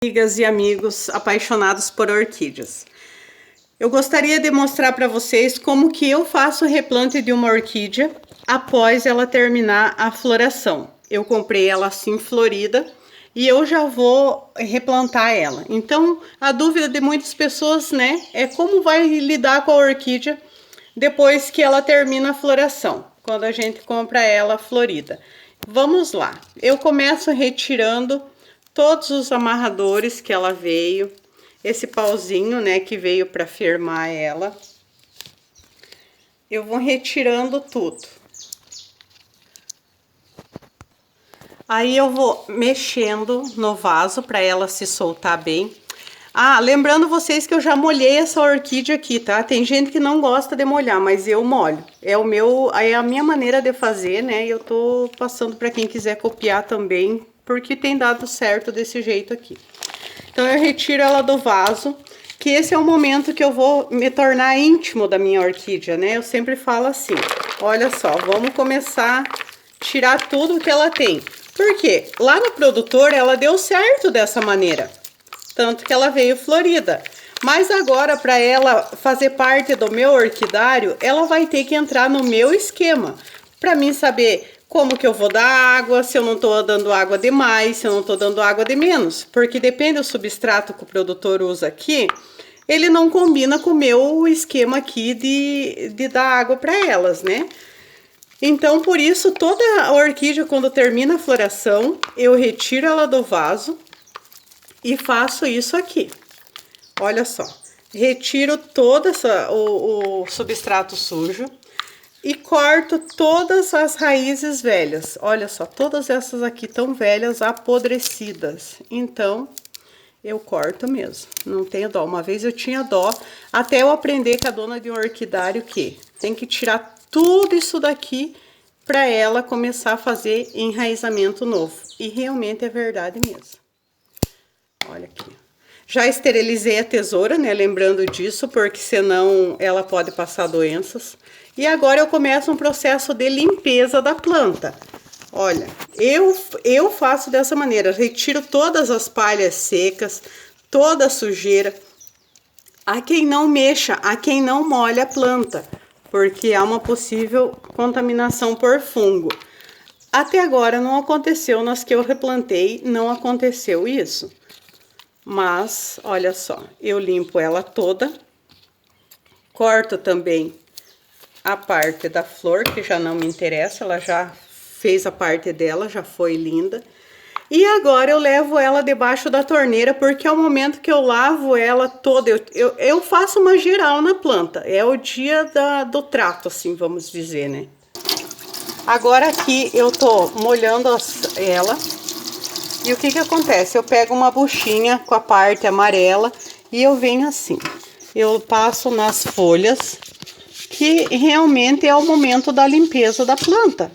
Amigas e amigos apaixonados por orquídeas. Eu gostaria de mostrar para vocês como que eu faço o replante de uma orquídea após ela terminar a floração. Eu comprei ela assim florida e eu já vou replantar ela. Então, a dúvida de muitas pessoas, né, é como vai lidar com a orquídea depois que ela termina a floração, quando a gente compra ela florida. Vamos lá. Eu começo retirando todos os amarradores que ela veio, esse pauzinho, né, que veio para firmar ela. Eu vou retirando tudo. Aí eu vou mexendo no vaso para ela se soltar bem. Ah, lembrando vocês que eu já molhei essa orquídea aqui, tá? Tem gente que não gosta de molhar, mas eu molho. É a minha maneira de fazer, né? E eu tô passando para quem quiser copiar também, porque tem dado certo desse jeito aqui. Então eu retiro ela do vaso, que esse é o momento que eu vou me tornar íntimo da minha orquídea, né? Eu sempre falo assim, olha só, vamos começar a tirar tudo que ela tem. Por quê? Lá no produtor ela deu certo dessa maneira, tanto que ela veio florida. Mas agora, para ela fazer parte do meu orquidário, ela vai ter que entrar no meu esquema, para mim saber como que eu vou dar água, se eu não tô dando água demais, se eu não tô dando água de menos. Porque depende do substrato que o produtor usa aqui, ele não combina com o meu esquema aqui de dar água para elas, né? Então, por isso, toda a orquídea, quando termina a floração, eu retiro ela do vaso e faço isso aqui. Olha só, retiro todo o substrato sujo e corto todas as raízes velhas. Olha só, todas essas aqui estão velhas, apodrecidas. Então, eu corto mesmo, não tenho dó. Uma vez eu tinha dó, até eu aprender com a dona de um orquidário que tem que tirar tudo isso daqui para ela começar a fazer enraizamento novo. E realmente é verdade mesmo. Olha aqui. Já esterilizei a tesoura, né? Lembrando disso, porque senão ela pode passar doenças. E agora eu começo um processo de limpeza da planta. Olha, eu faço dessa maneira. Retiro todas as palhas secas, toda a sujeira. Há quem não mexa, há quem não molha a planta, porque há uma possível contaminação por fungo. Até agora não aconteceu, nas que eu replantei, não aconteceu isso. Mas, olha só, eu limpo ela toda, corto também a parte da flor, que já não me interessa, ela já fez a parte dela, já foi linda. E agora eu levo ela debaixo da torneira, porque é o momento que eu lavo ela toda. Eu faço uma geral na planta, é o dia do trato, assim, vamos dizer, né? Agora aqui eu tô molhando ela. E o que que acontece? Eu pego uma buchinha com a parte amarela e eu venho assim. Eu passo nas folhas, que realmente é o momento da limpeza da planta.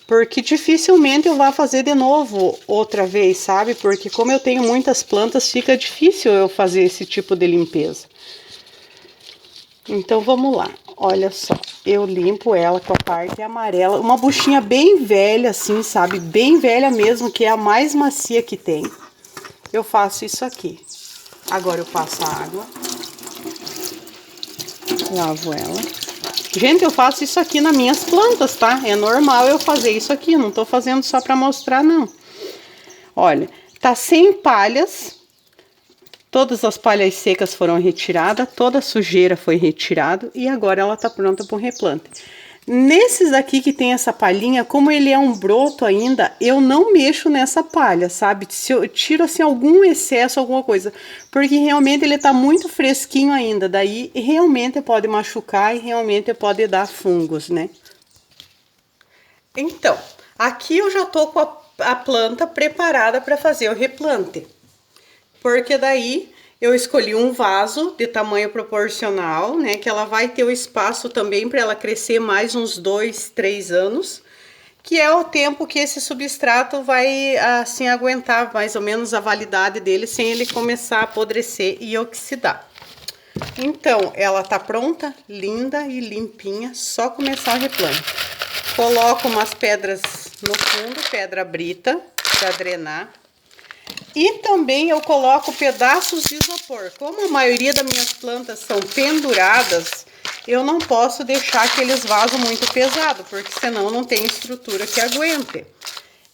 Porque dificilmente eu vou fazer de novo outra vez, sabe? Porque como eu tenho muitas plantas, fica difícil eu fazer esse tipo de limpeza. Então vamos lá, olha só, eu limpo ela com a parte amarela, uma buchinha bem velha assim, sabe, bem velha mesmo, que é a mais macia que tem. Eu faço isso aqui. Agora eu passo a água, lavo ela. Gente, eu faço isso aqui nas minhas plantas, tá? É normal eu fazer isso aqui, não tô fazendo só pra mostrar, não. Olha, tá sem palhas. Todas as palhas secas foram retiradas, toda a sujeira foi retirada e agora ela tá pronta para o replante. Nesses aqui que tem essa palhinha, como ele é um broto ainda, eu não mexo nessa palha, sabe? Se eu tiro assim algum excesso, alguma coisa, porque realmente ele tá muito fresquinho ainda, daí realmente pode machucar e realmente pode dar fungos, né? Então, aqui eu já tô com a planta preparada para fazer o replante. Porque daí eu escolhi um vaso de tamanho proporcional, né? Que ela vai ter o espaço também para ela crescer mais uns 2, 3 anos. Que é o tempo que esse substrato vai, assim, aguentar mais ou menos a validade dele sem ele começar a apodrecer e oxidar. Então, ela tá pronta, linda e limpinha, só começar o replante. Coloco umas pedras no fundo, pedra brita, para drenar. E também eu coloco pedaços de isopor. Como a maioria das minhas plantas são penduradas, eu não posso deixar aqueles vasos muito pesados, porque senão não tem estrutura que aguente.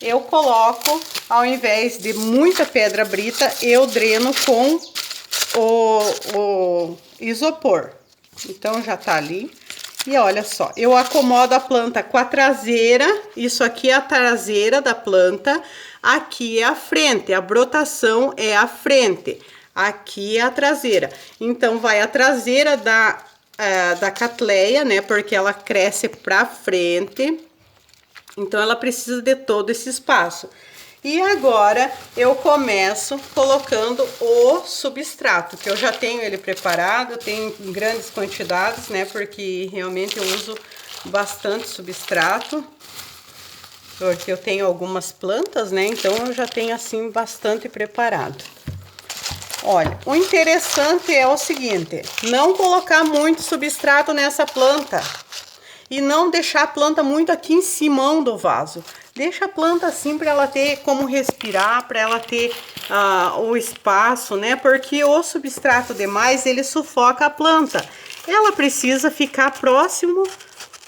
Eu coloco, ao invés de muita pedra brita, eu dreno com o isopor. Então já tá ali. E olha só, eu acomodo a planta com a traseira, isso aqui é a traseira da planta, aqui é a frente, a brotação é a frente, aqui é a traseira. Então vai a traseira da Cattleya, né, porque ela cresce pra frente, então ela precisa de todo esse espaço. E agora eu começo colocando o substrato, que eu já tenho ele preparado, eu tenho em grandes quantidades, né? Porque realmente eu uso bastante substrato, porque eu tenho algumas plantas, né? Então eu já tenho assim bastante preparado. Olha, o interessante é o seguinte, não colocar muito substrato nessa planta e não deixar a planta muito aqui em cima do vaso. Deixa a planta assim para ela ter como respirar, para ela ter o espaço, né? Porque o substrato demais, ele sufoca a planta. Ela precisa ficar próximo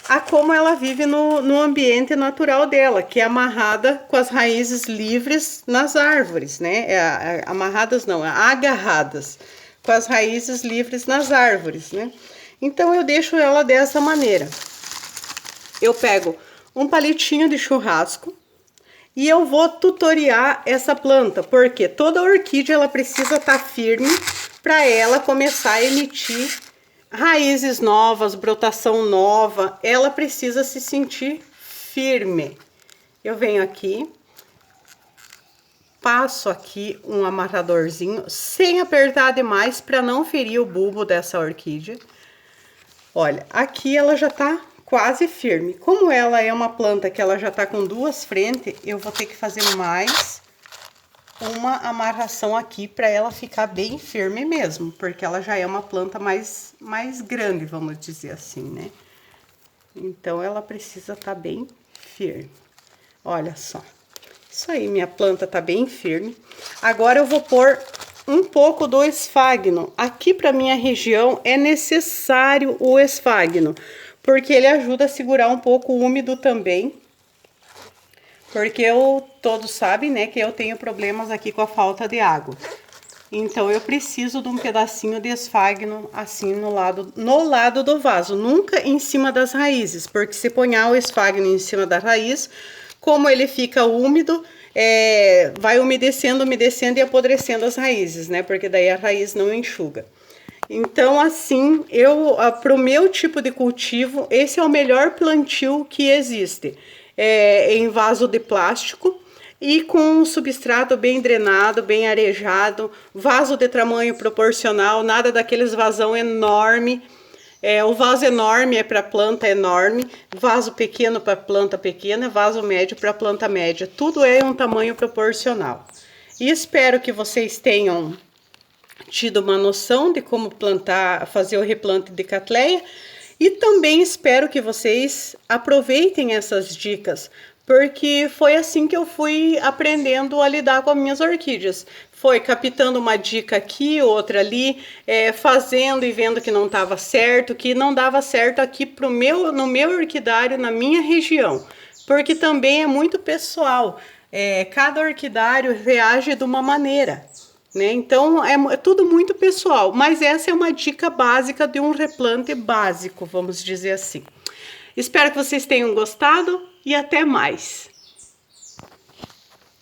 a como ela vive no ambiente natural dela, que é amarrada com as raízes livres nas árvores, né? Amarradas não, agarradas com as raízes livres nas árvores, né? Então eu deixo ela dessa maneira. Eu pego um palitinho de churrasco e eu vou tutoriar essa planta, porque toda orquídea ela precisa estar firme para ela começar a emitir raízes novas, brotação nova, ela precisa se sentir firme. Eu venho aqui, passo aqui um amarradorzinho, sem apertar demais para não ferir o bulbo dessa orquídea. Olha, aqui ela já tá quase firme. Como ela é uma planta que ela já tá com duas frentes, eu vou ter que fazer mais uma amarração aqui para ela ficar bem firme mesmo, porque ela já é uma planta mais grande, vamos dizer assim, né? Então ela precisa estar bem firme. Olha só. Isso aí, minha planta tá bem firme. Agora eu vou pôr um pouco do esfagno. Aqui para minha região é necessário o esfagno, porque ele ajuda a segurar um pouco o úmido também. Porque todos sabem, né, que eu tenho problemas aqui com a falta de água. Então eu preciso de um pedacinho de esfagno assim no lado do vaso, nunca em cima das raízes, porque se ponhar o esfagno em cima da raiz, como ele fica úmido, vai umedecendo e apodrecendo as raízes, né? Porque daí a raiz não enxuga. Então, assim, pro meu tipo de cultivo, esse é o melhor plantio que existe. Em vaso de plástico e com um substrato bem drenado, bem arejado, vaso de tamanho proporcional, nada daqueles vasão enorme. O vaso enorme é para planta enorme, vaso pequeno para planta pequena, vaso médio para planta média. Tudo é um tamanho proporcional. E espero que vocês tenham tido uma noção de como fazer o replante de Cattleya. E também espero que vocês aproveitem essas dicas, porque foi assim que eu fui aprendendo a lidar com as minhas orquídeas. Foi captando uma dica aqui, outra ali, fazendo e vendo que não estava certo, que não dava certo aqui no meu orquidário, na minha região. Porque também é muito pessoal, cada orquidário reage de uma maneira, né? Então é tudo muito pessoal, mas essa é uma dica básica de um replante básico, vamos dizer assim. Espero que vocês tenham gostado e até mais!